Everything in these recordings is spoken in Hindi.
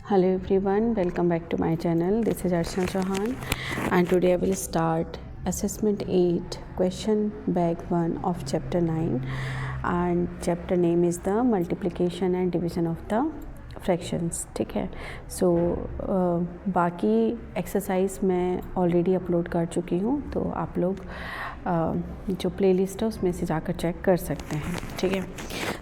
Hello everyone, welcome back to my channel. This is Archana Chauhan and today I will start assessment 8 question bag 1 of chapter 9 and chapter name is the multiplication and division of the fractions. ठीक है. सो बाकी एक्सरसाइज मैं ऑलरेडी अपलोड कर चुकी हूँ, तो आप लोग जो प्लेलिस्ट है उसमें से जाकर चेक कर सकते हैं. ठीक है.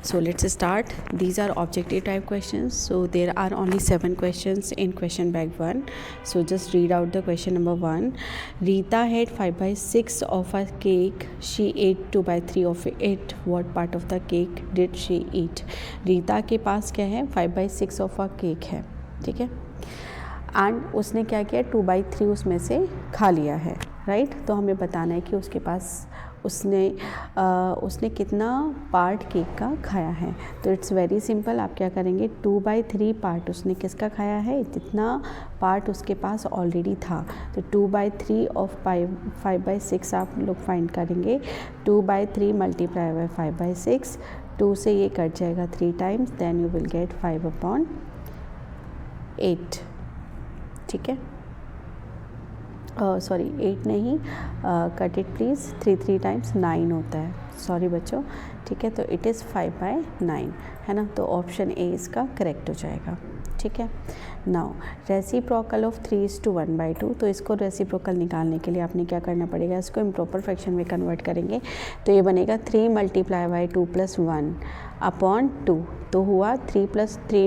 So let's start. These are objective type questions. So there are only 7 questions in question bag 1. So just read out the question number 1. Rita had 5/6 of a cake. She ate 2/3 of it. What part of the cake did she eat? Rita के पास क्या है? 5/6 ऑफ अ केक है. ठीक है. एंड उसने क्या किया? 2/3 उसमें से खा लिया है. राइट. तो हमें बताना है कि उसके पास उसने कितना पार्ट केक का खाया है. तो इट्स वेरी सिंपल. आप क्या करेंगे? 2/3 पार्ट उसने किसका खाया है? जितना पार्ट उसके पास ऑलरेडी था. तो 2/3 ऑफ 5/6 आप लोग फाइंड करेंगे. 2/3 मल्टीप्लाई बाय 5/6. 2 से ये कट जाएगा 3 times. Then you will get 5/8. ठीक है. सॉरी 8 नहीं, कट इट प्लीज़. 3 टाइम्स 9 होता है. सॉरी बच्चों. ठीक है. तो इट इज़ 5/9 है ना. तो ऑप्शन ए इसका करेक्ट हो जाएगा. ठीक है. Now reciprocal of 3:1/2. तो इसको रेसिप्रोकल निकालने के लिए आपने क्या करना पड़ेगा? इसको इम्प्रॉपर फ्रैक्शन में कन्वर्ट करेंगे. तो ये बनेगा 3 मल्टीप्लाई बाई 2 + 1 अपॉन 2. तो हुआ 3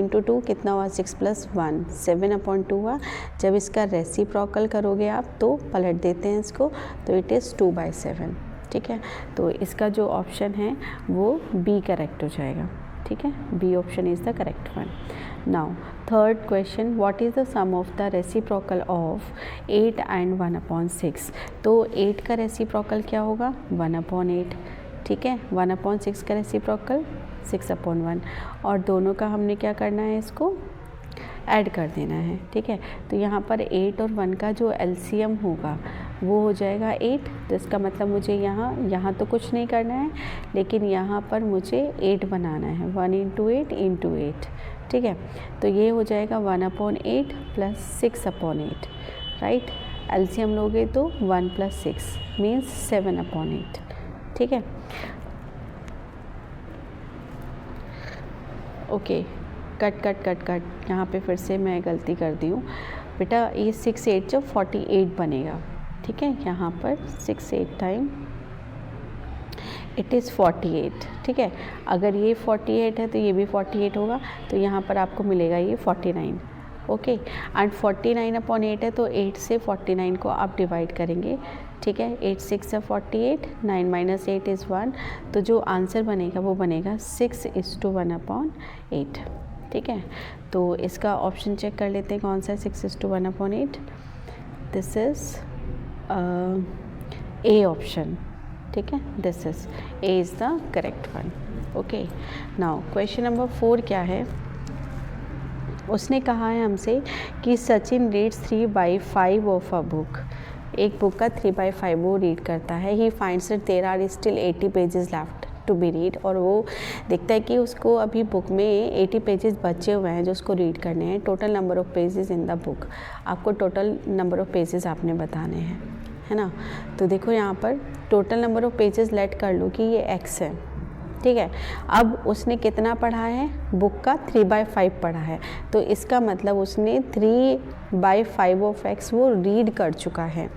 × 2 कितना हुआ? 6 + 1 7/2 हुआ. जब इसका रेसिप्रोकल करोगे आप तो पलट देते हैं इसको, तो इट इज़ 2/7. ठीक है. तो इसका जो ऑप्शन है वो बी करेक्ट हो जाएगा. ठीक है. B option is the correct one. Now third question. What is the sum of the reciprocal of 8 and 1/6? तो 8 का रेसिप्रोकल क्या होगा? 1/8. ठीक है. 1/6 का रेसिप्रोकल 6/1. और दोनों का हमने क्या करना है? इसको ऐड कर देना है. ठीक है. तो यहाँ पर 8 और 1 का जो एलसीएम होगा वो हो जाएगा 8. तो इसका मतलब मुझे यहाँ तो कुछ नहीं करना है, लेकिन यहाँ पर मुझे 8 बनाना है. 1 × 8 × 8. ठीक है. तो ये हो जाएगा 1/8 + 6/8. राइट. एलसीएम लोगे तो 1 + 6 मीन्स 7/8. ठीक है. ओके. कट. यहाँ पे फिर से मैं गलती कर दी हूँ बेटा. ये 6 8 जब 48 बनेगा. ठीक है. यहाँ पर 6 8 टाइम इट इज़ 48. ठीक है. अगर ये 48 है तो ये भी 48 होगा. तो यहाँ पर आपको मिलेगा ये 49. ओके. एंड 49/8 है, तो 8 से 49 को आप डिवाइड करेंगे. ठीक है. 8 6 = 48. 9 - 8 = 1. तो जो आंसर बनेगा वो बनेगा 6:1/8. ठीक है. तो इसका ऑप्शन चेक कर लेते हैं कौन सा है 6:1/8. This is A option. ठीक है. This is A is the correct one. Okay. Now question number 4 क्या है? उसने कहा है हमसे कि Sachin reads 3/5 of a book. एक बुक का 3/5 वो रीड करता है. He finds that there are still 80 pages left to be read. और वो देखता है कि उसको अभी बुक में 80 पेजेस बचे हुए हैं जो उसको रीड करने हैं. Total number of pages in the book. आपको टोटल नंबर ऑफ़ पेजेस आपने बताने हैं, है ना. तो देखो यहाँ पर total number of pages let कर लो कि ये x है. ठीक है. अब उसने कितना पढ़ा है? बुक का 3/5 पढ़ा है. तो इसका मतलब उसने 3/5 ऑफ x वो रीड कर चुका है.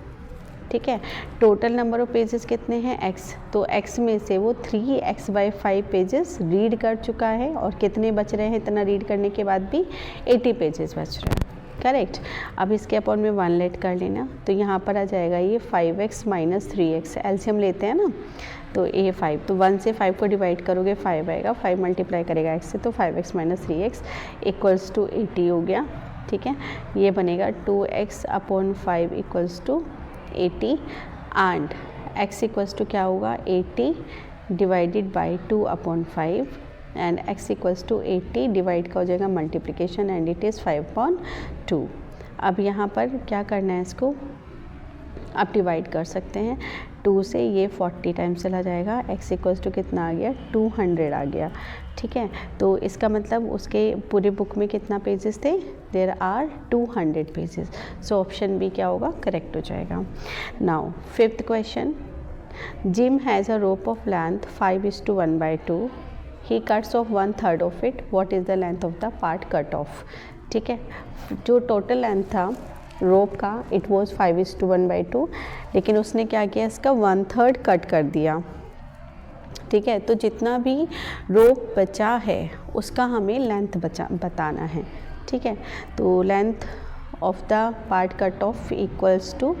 ठीक है. टोटल नंबर ऑफ़ पेजेस कितने हैं? x. तो x में से वो 3x/5 पेजेस रीड कर चुका है. और कितने बच रहे हैं इतना रीड करने के बाद भी? 80 पेजेस बच रहे हैं. करेक्ट. अब इसके अपॉन में 1 लेट कर लेना. तो यहाँ पर आ जाएगा ये 5x - 3x. एलसीएम लेते हैं ना. तो ये 5. तो 1 से 5 को डिवाइड करोगे 5 आएगा. 5 मल्टीप्लाई करेगा x से, तो 5x - 3x = 80 हो गया. ठीक है. ये बनेगा 2x/5 = 80. एंड x = क्या होगा? 80 divided by 2/5. And x = 80 divide का हो जाएगा मल्टीप्लिकेशन एंड इट इज़ 5/2. अब यहाँ पर क्या करना है? इसको आप डिवाइड कर सकते हैं. 2 से ये 40 टाइम्स चला जाएगा, x इक्वल्स टू कितना आ गया 200 आ गया। ठीक है, तो इसका मतलब उसके पूरे बुक में कितना पेजेस थे, there are 200 pages. So option B क्या होगा, करेक्ट हो जाएगा। Now 5th question, Jim has a rope of length 5:1/2, he cuts off 1/3 of it, what is the length of the part cut off। ठीक है, जो टोटल लेंथ था रोप का इट वॉज 5:1/2, लेकिन उसने क्या किया, इसका 1/3 कट कर दिया। ठीक है, तो जितना भी रोप बचा है उसका हमें लेंथ बताना है। ठीक है, तो length of the part cut off equals to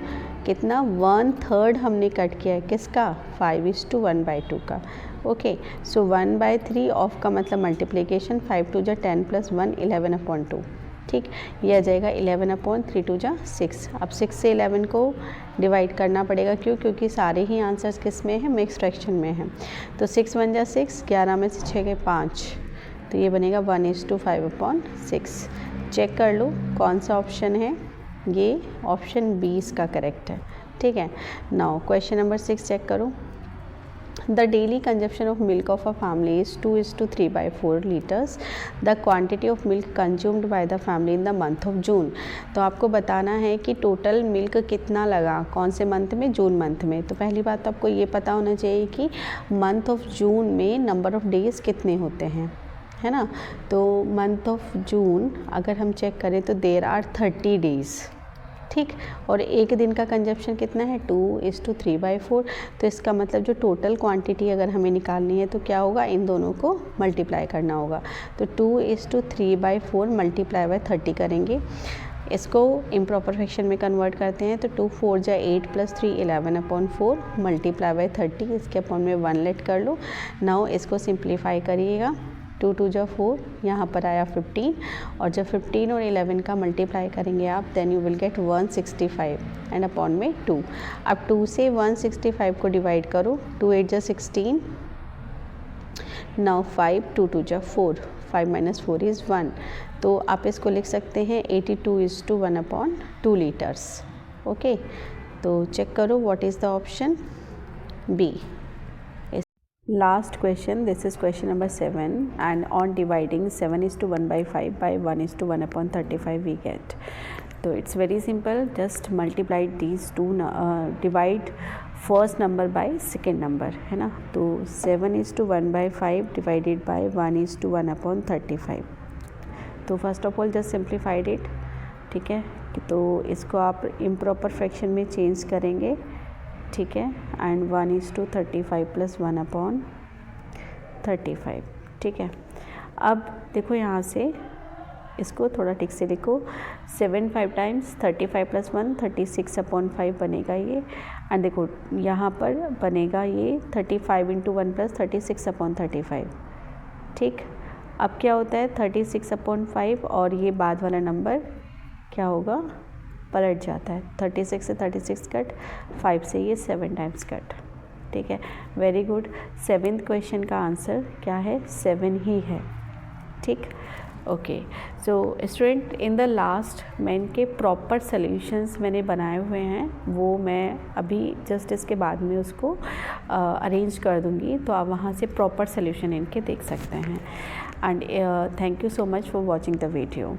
कितना, 1/3 हमने कट किया है किसका, 5:1/2 का। ओके, सो 1/3 ऑफ का मतलब मल्टीप्लिकेशन, 5 2 10 + 1 11/2। ठीक, ये आ जाएगा 11/3 2 6। अब 6 से 11 को डिवाइड करना पड़ेगा, क्योंकि सारे ही आंसर्स किस में हैं, मिक्स फ्रैक्शन में हैं। तो 6 1 जा 6, 11 में से 6 गए 5, तो ये बनेगा 1:5/6। चेक कर लो कौन सा ऑप्शन है, ये ऑप्शन 20 का करेक्ट है। ठीक है, नाउ क्वेश्चन नंबर 6 चेक करो। The daily consumption of milk of a family is 2:3/4 liters. The quantity of milk consumed by the family in the month of June. तो आपको बताना है कि टोटल मिल्क कितना लगा, कौन से मंथ में, जून मंथ में। तो पहली बात तो आपको ये पता होना चाहिए कि मंथ ऑफ जून में नंबर ऑफ़ डेज़ कितने होते हैं, है ना। तो मंथ ऑफ जून अगर हम चेक करें तो देयर आर 30 डेज़। ठीक, और एक दिन का कंजप्शन कितना है, 2:3/4। तो इसका मतलब जो टोटल क्वांटिटी अगर हमें निकालनी है तो क्या होगा, इन दोनों को मल्टीप्लाई करना होगा। तो 2:3/4 मल्टीप्लाई बाय 30 करेंगे, इसको इम्प्रॉपर फ्रैक्शन में कन्वर्ट करते हैं। तो 2 4 जा 8 + 3 11/4 मल्टीप्लाई बाय 30, इसके अपॉन में 1 लेट कर लो। नाउ इसको सिंप्लीफाई करिएगा, 2 2 जा 4, यहाँ पर आया 15, और जब 15 और 11 का मल्टीप्लाई करेंगे आप, then you will get 165 and upon में 2। अब 2 से 165 को डिवाइड करो, 2 8 जा 16, नाउ 5 2 2 जा 4, 5 - 4 इज़ 1। तो आप इसको लिख सकते हैं 82:1/2 लीटर्स। ओके, तो चेक करो what is the option B. Last question, this is question number 7, and on dividing 7:1/5 by 1:1/35 we get. So it's very simple, just multiply these two, divide first number by second number, है ना। तो 7:1/5 divided by 1:1/35। तो first of all just simplified it. ठीक है, तो इसको आप इम्प्रॉपर फ्रैक्शन में चेंज करेंगे। ठीक है, एंड 1:35 + 1/35। ठीक है, अब देखो यहाँ से इसको थोड़ा ठीक से लिखो, 7 5 टाइम्स 35 + 1 36/5 बनेगा ये। एंड देखो यहाँ पर बनेगा ये 35 × 1 + 36/35। ठीक, अब क्या होता है 36/5 और ये बाद वाला नंबर क्या होगा, पलट जाता है। 36 से 36 कट, 5 से ये 7 टाइम्स कट। ठीक है, वेरी गुड। 7th क्वेश्चन का आंसर क्या है, 7 ही है। ठीक, okay. So student, in the last मैं इनके प्रॉपर सॉल्यूशंस मैंने बनाए हुए हैं, वो मैं अभी जस्ट इसके बाद में उसको अरेंज कर दूँगी, तो आप वहाँ से प्रॉपर सॉल्यूशन इनके देख सकते हैं। And thank you so much for watching the video.